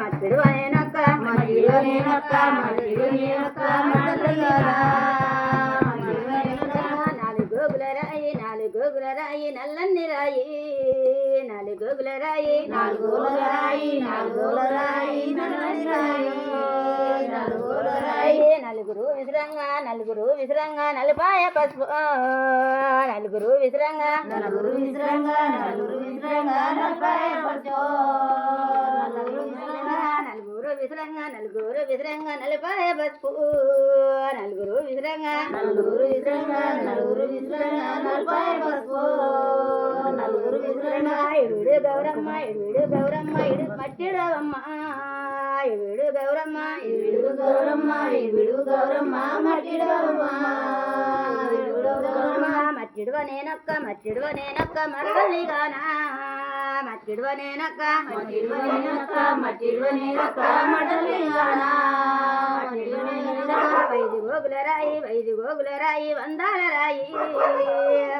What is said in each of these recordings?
మట్టిడువనేనొక్క మట్టిడువనేనొక్క మట్టిడువనేనొక్క మడలిగానా నాలుగు గోగుల రాయి నల్లన్ని రాయి నాలుగు గోగుల రాయి నల్లని రాయి నలుగురు విసిరంగా నలుపాయ పసుపు నలుగురు విసిరంగా నలపాయ పసుపు నలుగురు విసిరంగా నలుపాయ పసుపు నలుగురు విసిరంగా నలపాయ పసుపు ఇడు గౌరమ్మ ఇడు మట్టిడవమ్మ ఇడు గౌరమ్మ మట్టిడువనేనొక్క మరగల్లిగానా మట్టిడువనేనొక్క వైది గోగుల రాయి వందాల రాయి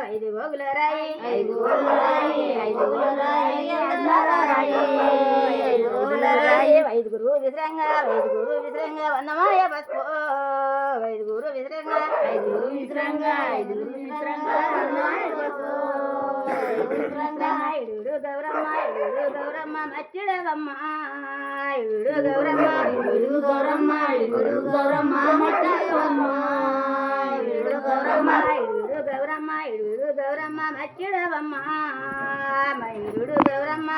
వైది గోగుల రాయి వైదుగురు విసిరంగా వందమాయ పసుపు వైదుగురు విసిరంగా ఇడు గౌరమ్మ మట్టిడవమ్మ ఇడు గౌరమ్మ ఇడు గౌరమ్మ మట్టిడవమ్మ ఇడు గౌరమ్మ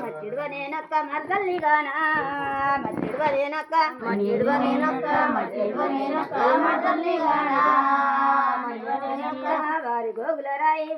మట్టిడువనేనొక్క మర్దల్లిగానా మట్టిడువనేనొక్క వారి గోగుల రాయి